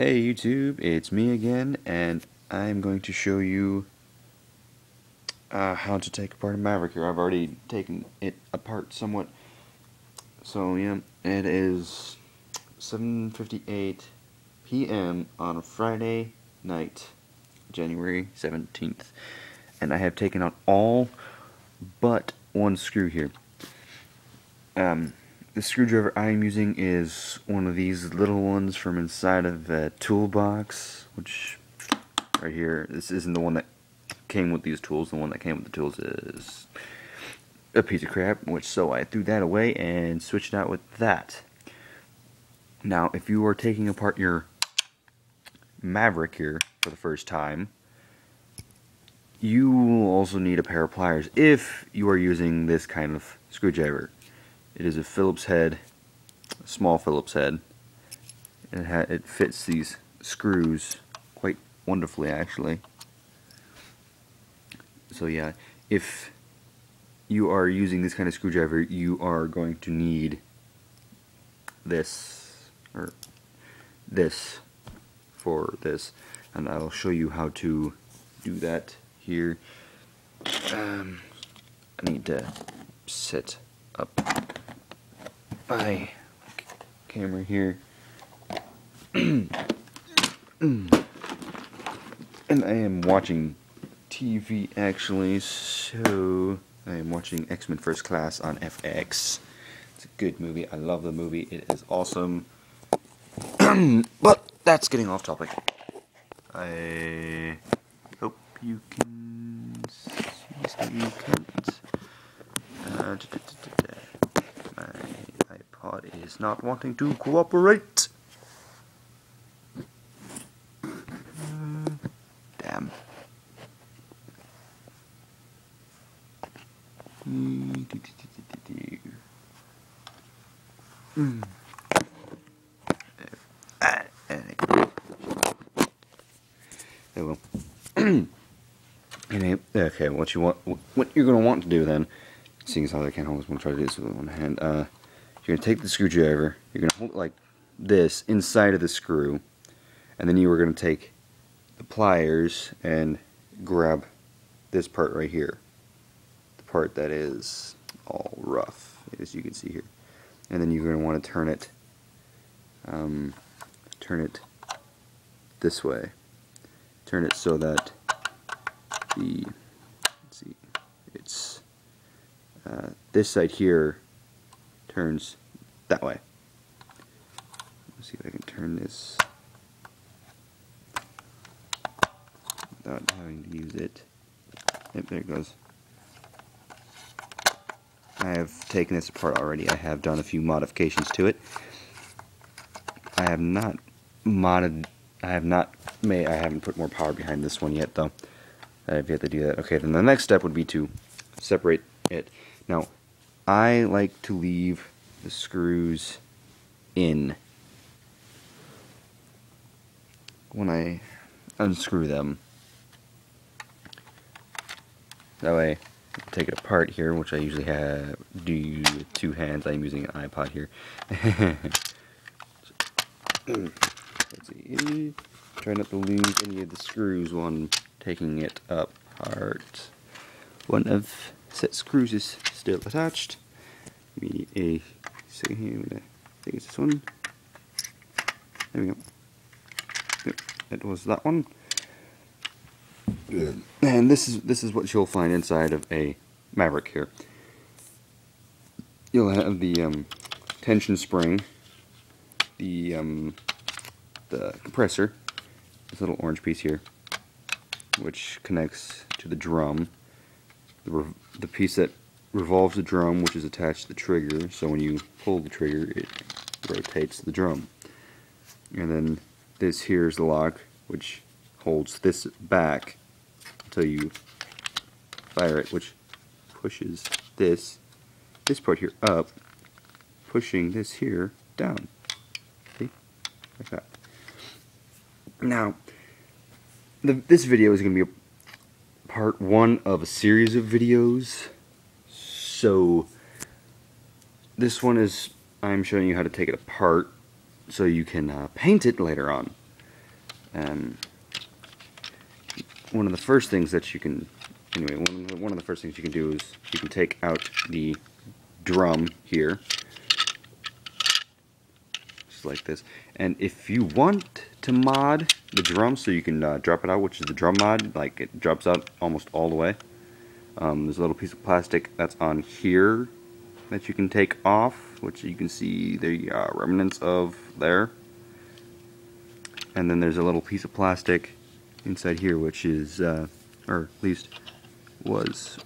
Hey YouTube, it's me again, and I'm going to show you how to take apart a Maverick here. I've already taken it apart somewhat. So yeah, it is 7:58 p.m. on a Friday night, January 17th. And I have taken out all but one screw here. The screwdriver I'm using is one of these little ones from inside of a toolbox, which right here, this isn't the one that came with these tools. The one that came with the tools is a piece of crap, so I threw that away and switched out with that. Now, if you are taking apart your Maverick here for the first time, you will also need a pair of pliers if you are using this kind of screwdriver. It is a Phillips head, a small Phillips head. It fits these screws quite wonderfully, actually. So yeah, if you are using this kind of screwdriver, you are going to need this, or this, for this, and I'll show you how to do that here. I need to set up my camera here. And I am watching TV actually, so I am watching X-Men First Class on FX. It's a good movie. I love the movie. It is awesome. But that's getting off topic. I hope you can see, so you can't. My iPod is not wanting to cooperate. Damn. There we go. Okay, what you're gonna want to do then, seeing as how I can't always want to try to do this with one hand, you're gonna take the screwdriver, you're gonna hold it like this inside of the screw, and then you are gonna take the pliers and grab this part right here, the part that is all rough, as you can see here, and then you're gonna want to turn it this way. Turn it so that it's this side here turns that way. Let's see if I can turn this without having to use it. Yep, there it goes. I have taken this apart already. I have done a few modifications to it. I haven't put more power behind this one yet, though. I have yet to do that. Okay, then the next step would be to separate it. Now, I like to leave the screws in when I unscrew them. That way, I can take it apart here, which I usually do with two hands. I'm using an iPod here. Let's see. Try not to lose any of the screws while I'm taking it apart. One of the set screws is still attached. Give me a second here. I think it's this one. There we go. Yep, it was that one. Good. And this is what you'll find inside of a Maverick here. You'll have the tension spring, the compressor, this little orange piece here, which connects to the drum, the piece that revolves the drum, which is attached to the trigger, so when you pull the trigger it rotates the drum. And then this here is the lock, which holds this back until you fire it, which pushes this part here up, pushing this here down. See? Like that. Now, this video is going to be part one of a series of videos. So, this one is, I'm showing you how to take it apart so you can paint it later on. Um, one of the first things that you can, anyway, one of the first things you can do is you can take out the drum here, just like this. And if you want to mod the drum so you can drop it out, which is the drum mod, like it drops out almost all the way. There's a little piece of plastic that's on here that you can take off, which you can see the remnants of there. And then there's a little piece of plastic inside here, which is, or at least was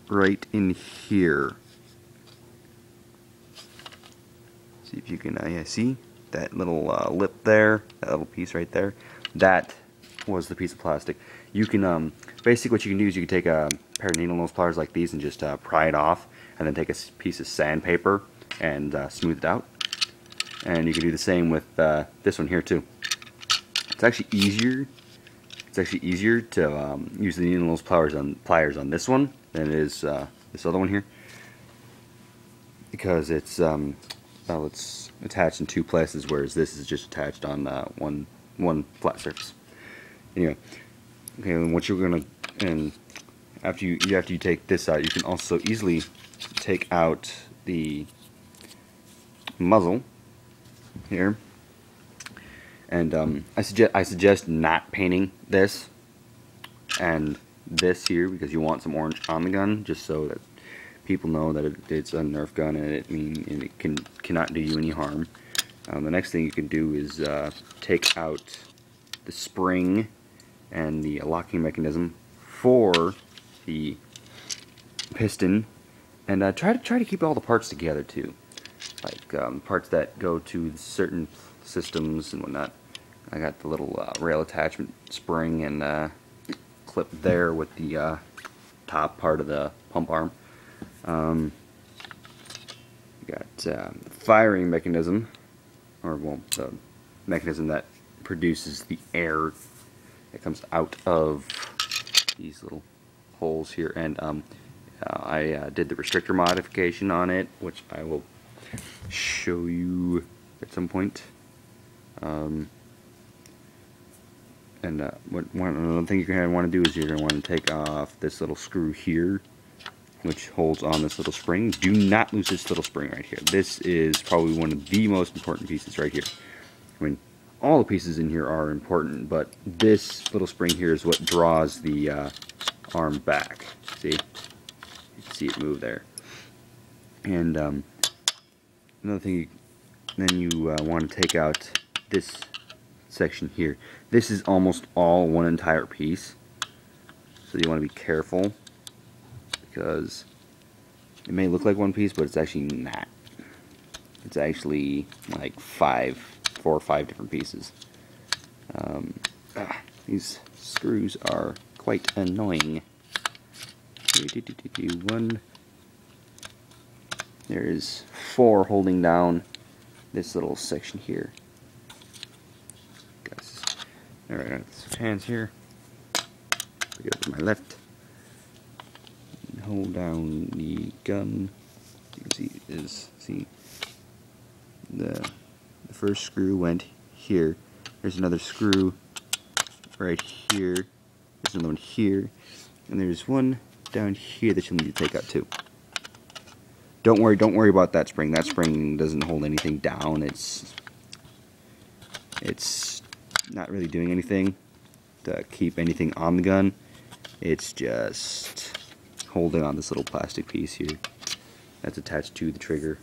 right in here. See if you can, yeah, see that little lip there, that little piece right there. That was the piece of plastic. You can, basically what you can do is you can take a pair of needle nose pliers like these and just pry it off, and then take a piece of sandpaper and smooth it out. And you can do the same with this one here too. It's actually easier. It's actually easier to use the needle nose pliers on this one than it is this other one here, because it's well, it's attached in two places, whereas this is just attached on one flat surface. Anyway, okay, and what you're gonna, and after you take this out, you can also easily take out the muzzle here. And I suggest not painting this and this here, because you want some orange on the gun, just so that people know that it's a Nerf gun and it cannot do you any harm. The next thing you can do is take out the spring and the locking mechanism for the piston, and try to keep all the parts together too, like parts that go to certain systems and whatnot. I got the little rail attachment spring and clip there with the top part of the pump arm. You got the firing mechanism, or well, the mechanism that produces the air that comes out of these little holes here, and I did the restrictor modification on it, which I will show you at some point. Another thing you're going to want to do is you're going to want to take off this little screw here, which holds on this little spring. Do not lose this little spring right here. This is probably one of the most important pieces right here. I mean, all the pieces in here are important, but this little spring here is what draws the arm back. See? You can see it move there. And another thing, then you want to take out this section here. This is almost all one entire piece, so you want to be careful, because it may look like one piece, but it's actually not. It's actually like 4 or 5 different pieces. These screws are quite annoying. One. There's 4 holding down this little section here. Alright, I got some hands here. Pick it up with my left. And hold down the gun. You can see the first screw went here. There's another screw right here. There's another one here. And there's one down here that you'll need to take out too. Don't worry about that spring. That spring doesn't hold anything down. It's not really doing anything to keep anything on the gun. It's just holding on this little plastic piece here that's attached to the trigger.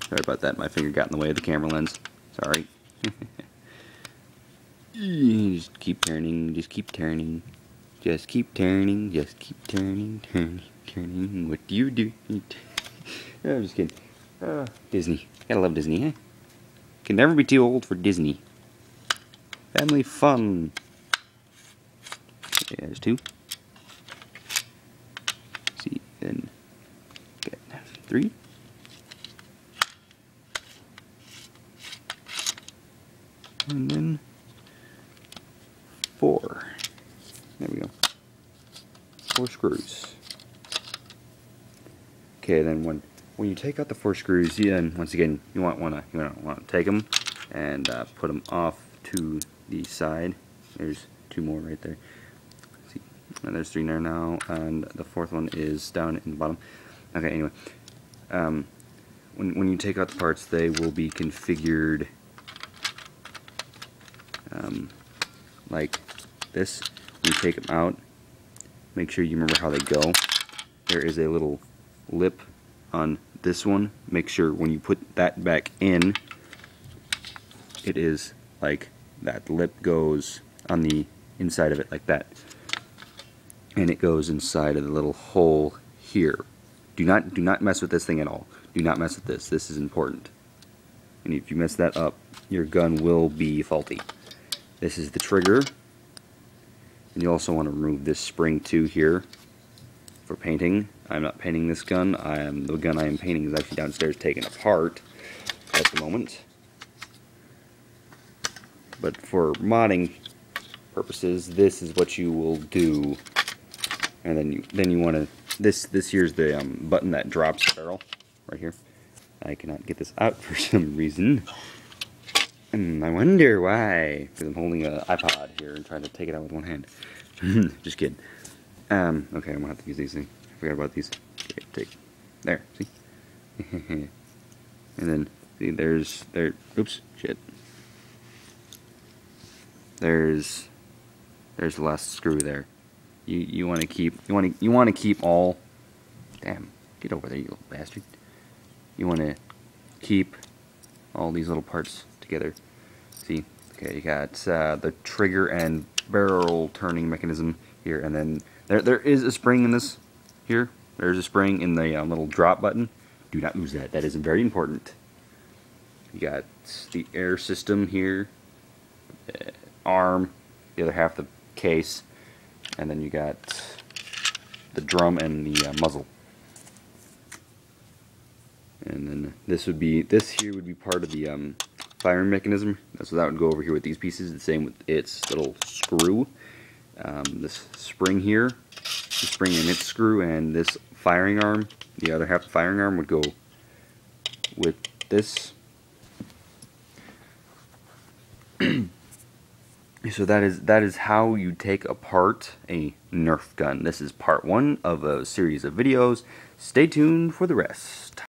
Sorry about that, my finger got in the way of the camera lens. Sorry. Just keep turning, just keep turning. Just keep turning, just keep turning, turning. What do you do? I'm just kidding. Disney. Gotta love Disney, huh? Can never be too old for Disney. Family fun. Okay, there's 2. Let's see, then get 3. And then 4. There we go. 4 screws. Okay, then when you take out the 4 screws, and once again, you want to take them and put them off to the side. There's 2 more right there. See, and there's 3 there now, and the 4th one is down in the bottom. Okay, anyway, when you take out the parts, they will be configured like this. When you take them out, make sure you remember how they go. There is a little lip on this one. Make sure when you put that back in, it is like that. The lip goes on the inside of it like that, and it goes inside of the little hole here. Do not mess with this thing at all. Do not mess with this. This is important. And if you mess that up, your gun will be faulty. This is the trigger. And you also want to remove this spring too here for painting. I'm not painting this gun. The gun I am painting is actually downstairs taken apart at the moment. But for modding purposes, this is what you will do. And then you want to this here's the button that drops the barrel right here. I cannot get this out for some reason. I wonder why. Because I'm holding an iPod here and trying to take it out with one hand. Just kidding. Okay, I'm gonna have to use these things. I forgot about these. Okay, take. There, see? And then, see, oops, shit. There's the last screw there. You want to keep all. Damn, get over there, you little bastard. You want to keep all these little parts together. See, okay, you got the trigger and barrel turning mechanism here, and then there is a spring in this here. There's a spring in the little drop button. Do not lose that. That is very important. You got the air system here, arm, the other half the case, and then you got the drum and the muzzle. And then this here would be part of the firing mechanism. So that would go over here with these pieces. The same with its little screw. This spring here, the spring and its screw, and this firing arm. The other half of the firing arm would go with this. So that is how you take apart a Nerf gun. This is part 1 of a series of videos. Stay tuned for the rest.